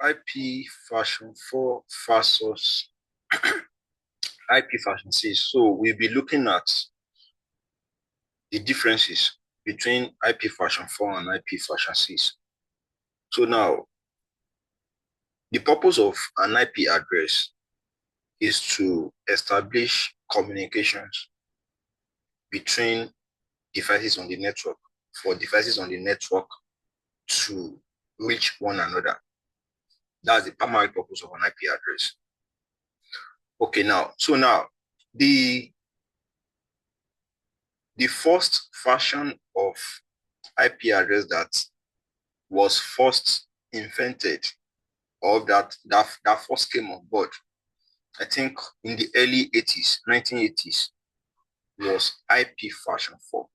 IP version 4 versus IP version 6. So we'll be looking at the differences between IP version 4 and IP version 6. So now, the purpose of an IP address is to establish communications between devices on the network, for devices on the network to reach one another. That's the primary purpose of an IP address. Okay, now, the first version of IP address that was first invented, or that first came on board, I think in the early 80s, 1980s, was IP version 4.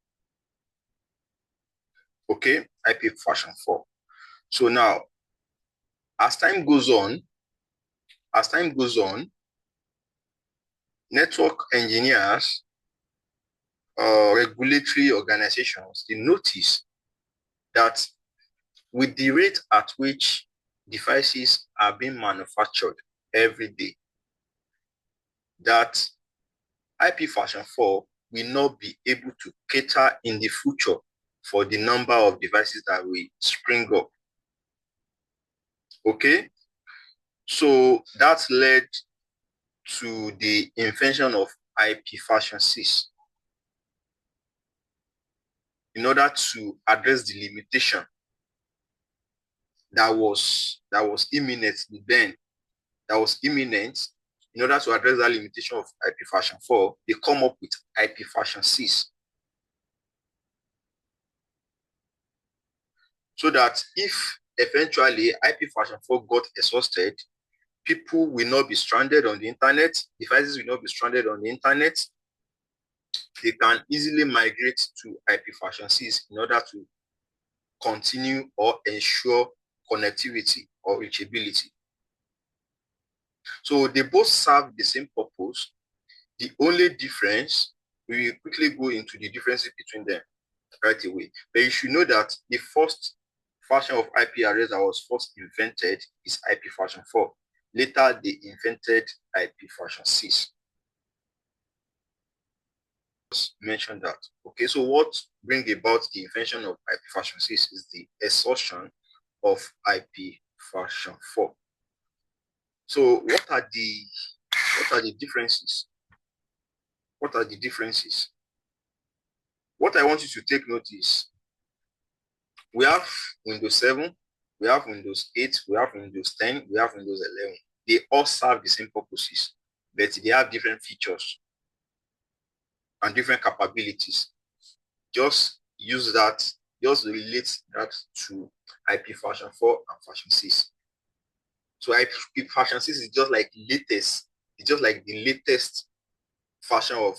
Okay, IP version 4. So now, as time goes on, network engineers, regulatory organizations, they notice that with the rate at which devices are being manufactured every day, that IP version 4 will not be able to cater in the future for the number of devices that will spring up. Okay, so that led to the invention of IP version 6 in order to address the limitation that was imminent then. In order to address that limitation of IP version 4, they come up with IP version 6. So that if eventually IP version 4 got exhausted, people will not be stranded on the internet, devices will not be stranded on the internet. They can easily migrate to IP version 6 in order to continue or ensure connectivity or reachability. So they both serve the same purpose. The only difference, we will quickly go into the differences between them right away. But you should know that the first version of IP address that was first invented is IP version 4. Later, they invented IP version 6. Just mention that. Okay, so what brings about the invention of IP version 6 is the exhaustion of IP version 4. So what are the differences? What are the differences? What I want you to take note is, we have Windows 7, we have Windows 8, we have Windows 10, we have Windows 11. They all serve the same purposes, but they have different features and different capabilities. Just use that, just relate that to IP version 4 and version 6. So IP version 6 is just like latest. It's just like the latest version of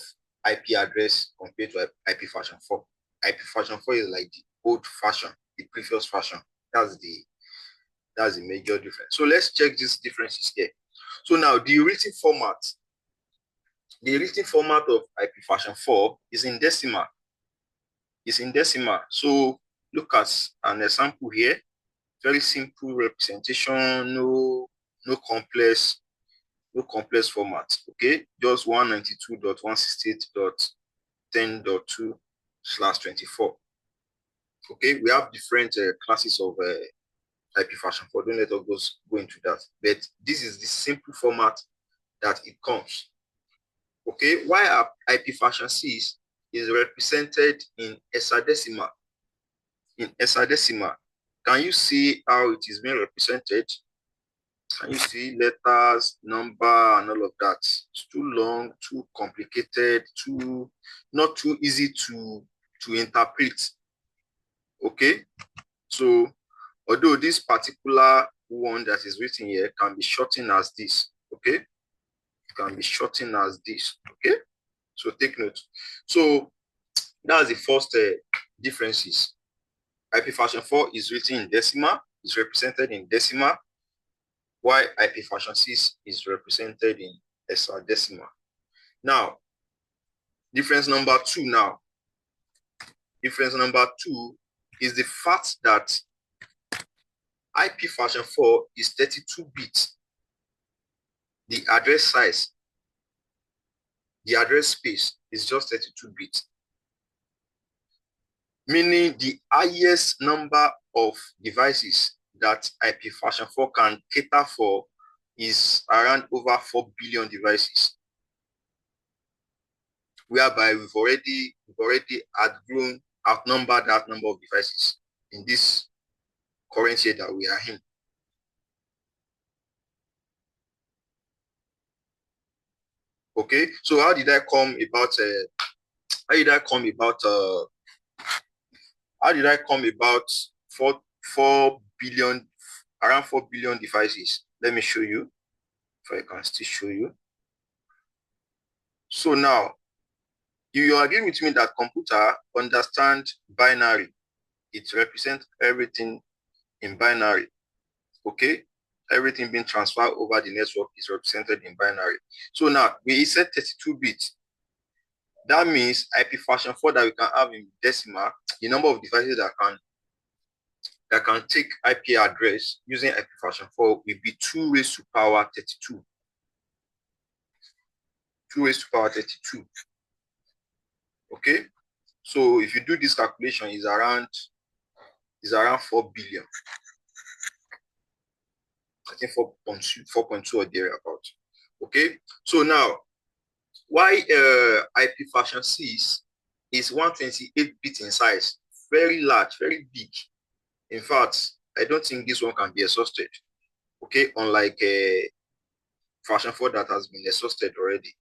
IP address compared to IP version 4. IP version 4 is like the old version, the previous version. That's the major difference. So let's check these differences here. So now the written format of IP version 4 is in decimal. So look at an example here. Very simple representation, no complex format. Okay, just 192.168.10.2/24. Okay, we have different classes of IP version 4. Don't let us go into that. But this is the simple format that it comes. Okay, while IP version 6 is represented in hexadecimal. Can you see how it is being represented? Can you see letters, number, and all of that? It's too long, too complicated, not too easy to interpret. Okay, so although this particular one that is written here can be shortened as this, okay? It can be shortened as this, okay? So take note. So that's the first differences. IP version 4 is written in decimal, is represented in decimal, while IP version 6 is represented in hexadecimal. Now, difference number 2 now. Difference number 2 is the fact that IP version 4 is 32 bits. The address size, the address space is just 32 bits. Meaning the highest number of devices that IP version 4 can cater for is around over 4 billion devices, whereby we've already outnumbered that number of devices in this current year that we are in. Okay, so how did I come about four billion, around 4 billion devices? Let me show you, if I can still show you. So now, you agree with me that computer understand binary. It represents everything in binary. Okay, everything being transferred over the network is represented in binary. So now we said 32 bits. That means IP version 4 that we can have in decimal, the number of devices that can take IP address using IP version 4 will be 2 raised to power 32. 2 raised to power 32. Okay, so if you do this calculation, is around 4 billion. I think 4.2 or thereabout. Okay, so now why IP version 6 is 128 bits in size, very large, very big. In fact, I don't think this one can be exhausted. Okay, unlike version 4 that has been exhausted already.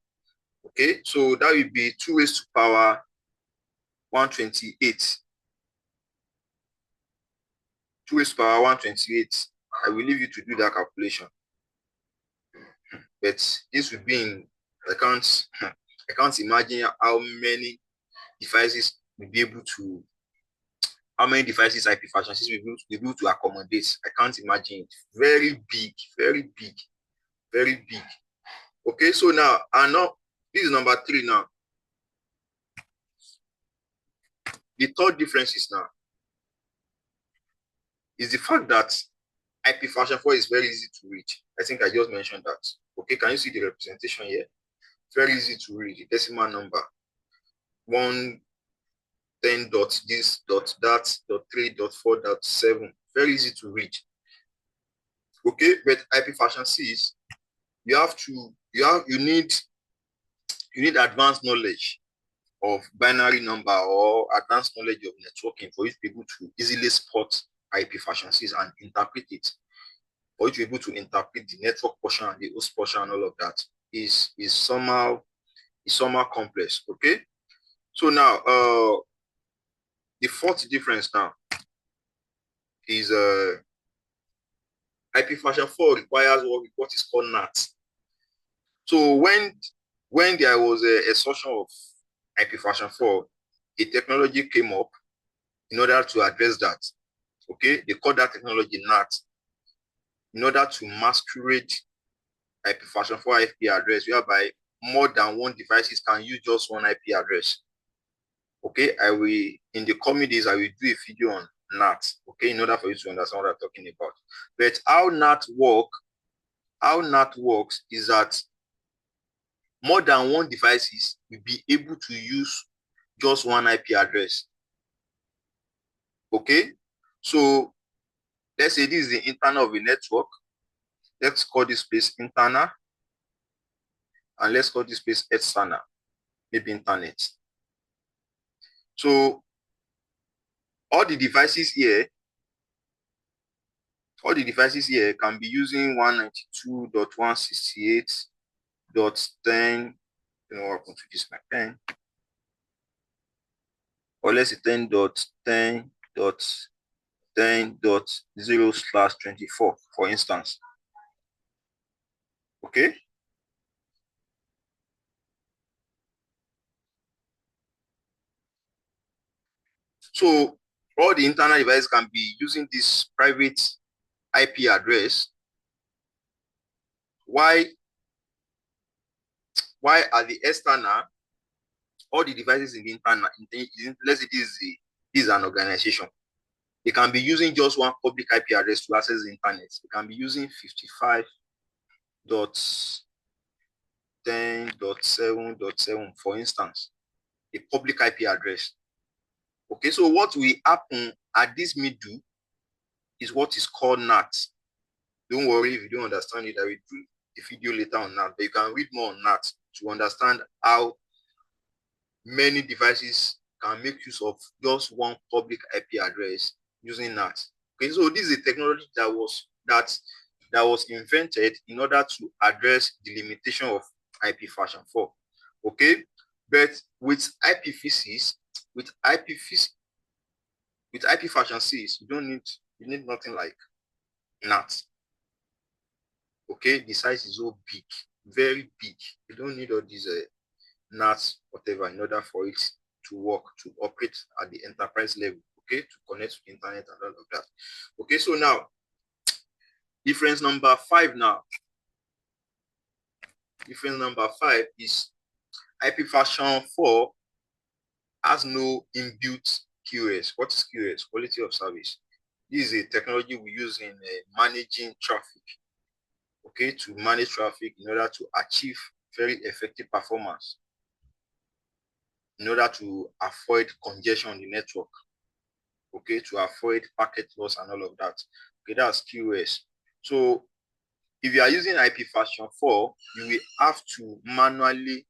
Okay, so that will be 2 raised to power 128. 2 raised to power 128. I will leave you to do that calculation. But this will be in, I can't imagine how many devices will be able to, how many devices IP version 6 will be able to accommodate. I can't imagine it. Very big, very big, very big. Okay, so now, and now, this is number 3 now. The third difference is now, is the fact that IP version 4 is very easy to read. I think I just mentioned that. Okay, can you see the representation here? Very easy to read, the decimal number. 1, 10 dot this, dot that, dot 3, dot 4, dot 7. Very easy to read. Okay, but IP version 6, you need advanced knowledge of binary number or advanced knowledge of networking for you to be able to easily spot IP version 6 and interpret it. For you to be able to interpret the network portion and the host portion and all of that is somehow complex. Okay, so now the fourth difference now is IP version 4 requires what is called NAT. So when there was a assertion of IP version 4, a technology came up in order to address that. Okay, they call that technology NAT, in order to masquerade IP version 4 IP address, whereby more than one devices can use just one IP address. Okay, in the coming days, I will do a video on NAT, okay, in order for you to understand what I'm talking about. But how NAT works is that more than one devices will be able to use just one IP address. Okay, so let's say this is the internal of a network. Let's call this place internal, and let's call this place external, maybe internet. So all the devices here can be using 192.168.10. You know what happened to this my pen? Or let's say 10.10.10.0/24, for instance. Okay. So all the internal devices can be using this private IP address. Why are the external, all the devices in the internal, let's say this is an organization. They can be using just one public IP address to access the internet. They can be using 55.10.7.7, for instance, a public IP address. Okay, so what will happen at this middle is what is called NAT. Don't worry if you don't understand it, I will do a video later on NAT, but you can read more on NAT to understand how many devices can make use of just one public IP address using NAT. Okay, so this is a technology that was invented in order to address the limitation of IP version 4. Okay, but with IPv6, with IP version 6, you need nothing like NAT. Okay, the size is so big, very big. You don't need all these NAT, whatever, in order for it to work, to operate at the enterprise level, okay, to connect to the internet and all of that. Okay, so now, difference number 5 now. Difference number 5 is IP version 4 has no inbuilt QoS. What is QoS? Quality of service. This is a technology we use in managing traffic, okay, to manage traffic in order to achieve very effective performance, in order to avoid congestion on the network, okay, to avoid packet loss and all of that. Okay, that's QoS. So if you are using IP version 4, you will have to manually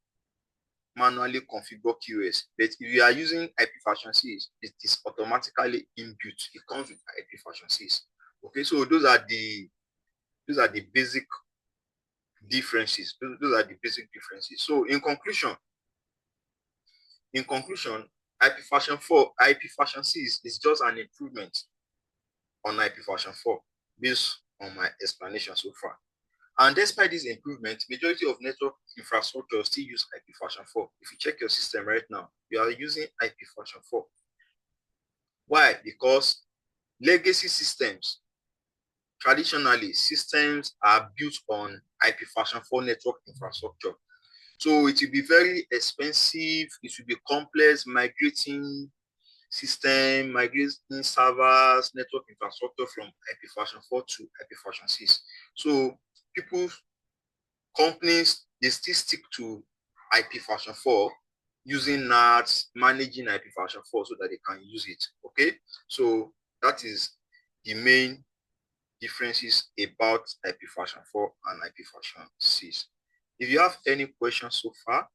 configure QoS. But if you are using IP version 6, it is automatically inbuilt. It comes with IP version 6. Okay, so those are the basic differences. Those are the basic differences. So in conclusion, IP version 4, IP version 6 is just an improvement on IP version 4 based on my explanation so far. And despite this improvement, majority of network infrastructure still use IP version 4. If you check your system right now, you are using IP version 4. Why? Because legacy systems, traditionally, systems are built on IP version 4 network infrastructure. So it will be very expensive. It will be complex migrating system, migrating servers, network infrastructure from IP version 4 to IP version 6. So companies, they still stick to IP version 4 using NAT, managing IP version 4 so that they can use it. Okay, so that is the main differences about IP version 4 and IP version 6. If you have any questions so far,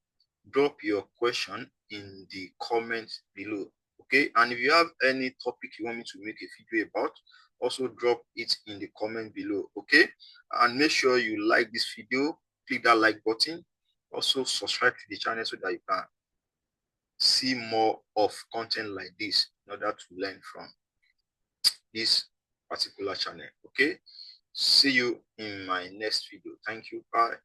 drop your question in the comments below. Okay, and if you have any topic you want me to make a video about, also drop it in the comment below. Okay, and make sure you like this video, click that like button, also subscribe to the channel so that you can see more of content like this in order to learn from this particular channel. Okay, see you in my next video. Thank you. Bye.